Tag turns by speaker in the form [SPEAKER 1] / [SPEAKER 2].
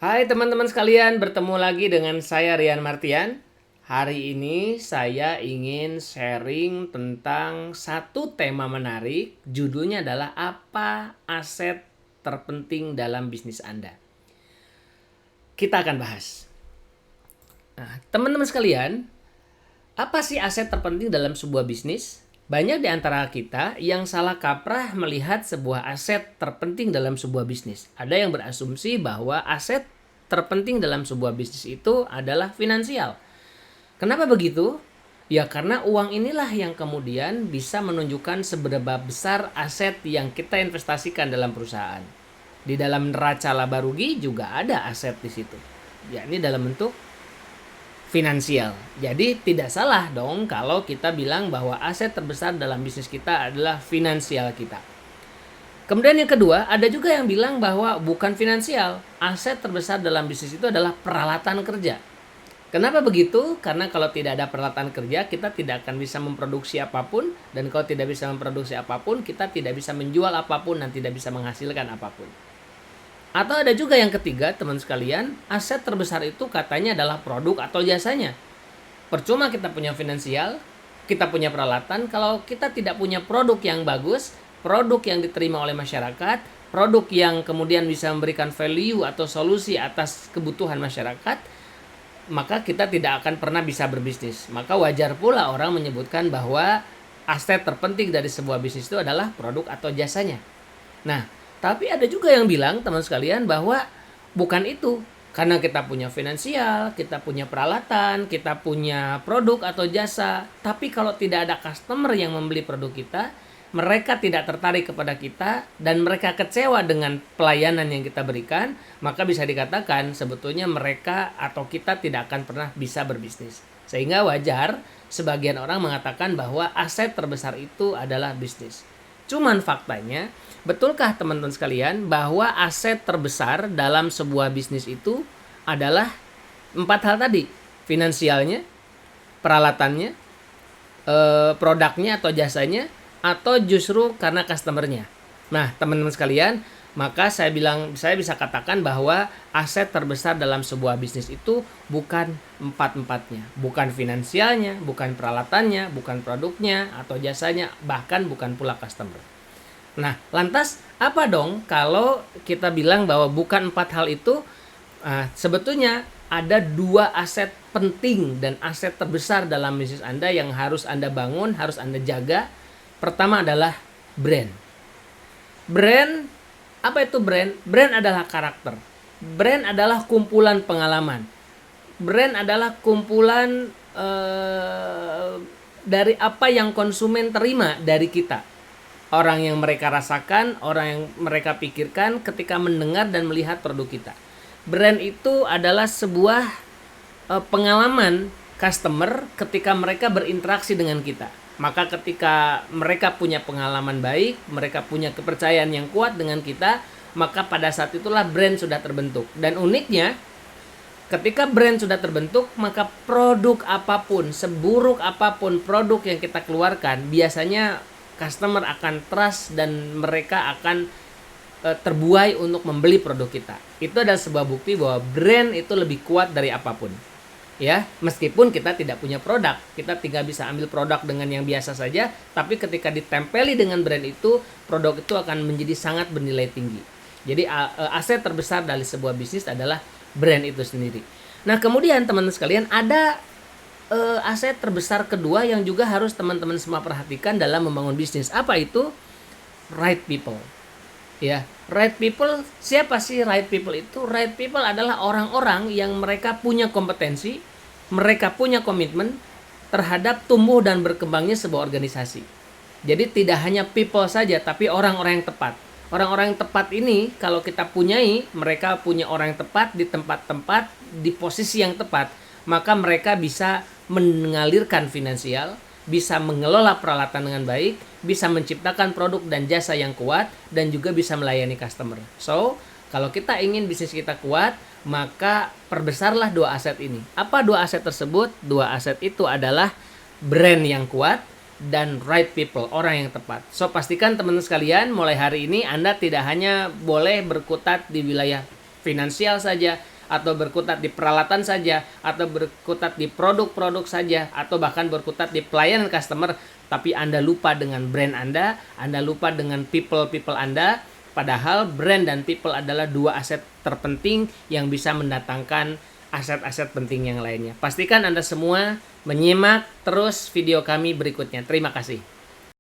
[SPEAKER 1] Hai teman-teman sekalian, bertemu lagi dengan saya Rian Martian. Hari ini saya ingin sharing tentang satu tema menarik. Judulnya adalah apa aset terpenting dalam bisnis Anda. Kita akan bahas. Nah, teman-teman sekalian, apa sih aset terpenting dalam sebuah bisnis? Banyak di antara kita yang salah kaprah melihat sebuah aset terpenting dalam sebuah bisnis. Ada yang berasumsi bahwa aset terpenting dalam sebuah bisnis itu adalah finansial. Kenapa begitu? Ya karena uang inilah yang kemudian bisa menunjukkan seberapa besar aset yang kita investasikan dalam perusahaan. Di dalam neraca laba rugi juga ada aset di situ. Yakni dalam bentuk finansial. Jadi tidak salah dong kalau kita bilang bahwa aset terbesar dalam bisnis kita adalah finansial kita. Kemudian yang kedua, ada juga yang bilang bahwa bukan finansial. Aset terbesar dalam bisnis itu adalah peralatan kerja. Kenapa begitu? Karena kalau tidak ada peralatan kerja, kita tidak akan bisa memproduksi apapun. Dan kalau tidak bisa memproduksi apapun, kita tidak bisa menjual apapun dan tidak bisa menghasilkan apapun. Atau ada juga yang ketiga, teman sekalian, aset terbesar itu katanya adalah produk atau jasanya. Percuma kita punya finansial, kita punya peralatan, kalau kita tidak punya produk yang bagus, produk yang diterima oleh masyarakat, produk yang kemudian bisa memberikan value atau solusi atas kebutuhan masyarakat, maka kita tidak akan pernah bisa berbisnis. Maka wajar pula orang menyebutkan bahwa aset terpenting dari sebuah bisnis itu adalah produk atau jasanya. Nah, tapi ada juga yang bilang, teman sekalian, bahwa bukan itu. Karena kita punya finansial, kita punya peralatan, kita punya produk atau jasa. Tapi kalau tidak ada customer yang membeli produk kita, mereka tidak tertarik kepada kita, dan mereka kecewa dengan pelayanan yang kita berikan, maka bisa dikatakan sebetulnya mereka atau kita tidak akan pernah bisa berbisnis. Sehingga wajar sebagian orang mengatakan bahwa aset terbesar itu adalah bisnis. Cuman faktanya, betulkah teman-teman sekalian bahwa aset terbesar dalam sebuah bisnis itu adalah 4 hal tadi? Finansialnya, peralatannya, produknya atau jasanya, atau justru karena customernya. Nah, teman-teman sekalian, maka saya bisa katakan bahwa aset terbesar dalam sebuah bisnis itu bukan empat-empatnya. Bukan finansialnya, bukan peralatannya, bukan produknya atau jasanya, bahkan bukan pula customer. Nah, lantas apa dong kalau kita bilang bahwa bukan 4 hal itu? Sebetulnya ada 2 aset penting dan aset terbesar dalam bisnis Anda yang harus Anda bangun, harus Anda jaga. Pertama adalah brand. Brand, apa itu brand? Brand adalah karakter. Brand adalah kumpulan pengalaman. Brand adalah kumpulan dari apa yang konsumen terima dari kita. Orang yang mereka rasakan, orang yang mereka pikirkan ketika mendengar dan melihat produk kita. Brand itu adalah sebuah pengalaman customer ketika mereka berinteraksi dengan kita. Maka ketika mereka punya pengalaman baik, mereka punya kepercayaan yang kuat dengan kita, maka pada saat itulah brand sudah terbentuk. Dan uniknya, ketika brand sudah terbentuk, maka produk apapun, seburuk apapun produk yang kita keluarkan, biasanya customer akan trust dan mereka akan terbuai untuk membeli produk kita. Itu adalah sebuah bukti bahwa brand itu lebih kuat dari apapun. Ya, meskipun kita tidak punya produk, kita tinggal bisa ambil produk dengan yang biasa saja, tapi ketika ditempeli dengan brand itu, produk itu akan menjadi sangat bernilai tinggi. Jadi aset terbesar dari sebuah bisnis adalah brand itu sendiri. Nah, kemudian teman-teman sekalian, ada aset terbesar kedua yang juga harus teman-teman semua perhatikan dalam membangun bisnis. Apa itu? Right people. Ya, right people, siapa sih right people itu? Right people adalah orang-orang yang mereka punya kompetensi, mereka punya komitmen terhadap tumbuh dan berkembangnya sebuah organisasi. Jadi tidak hanya people saja, tapi orang-orang yang tepat. Orang-orang yang tepat ini kalau kita punyai, mereka punya orang yang tepat di tempat-tempat, di posisi yang tepat, maka mereka bisa mengalirkan finansial, bisa mengelola peralatan dengan baik, bisa menciptakan produk dan jasa yang kuat, dan juga bisa melayani customer. So, kalau kita ingin bisnis kita kuat, maka perbesarlah 2 aset ini. Apa 2 aset tersebut? 2 aset itu adalah brand yang kuat dan right people, orang yang tepat. So, pastikan teman-teman sekalian, mulai hari ini Anda tidak hanya boleh berkutat di wilayah finansial saja, atau berkutat di peralatan saja, atau berkutat di produk-produk saja, atau bahkan berkutat di pelayanan customer, tapi Anda lupa dengan brand Anda lupa dengan people Anda, padahal brand dan people adalah dua aset terpenting yang bisa mendatangkan aset-aset penting yang lainnya. Pastikan Anda semua menyimak terus video kami berikutnya. Terima kasih.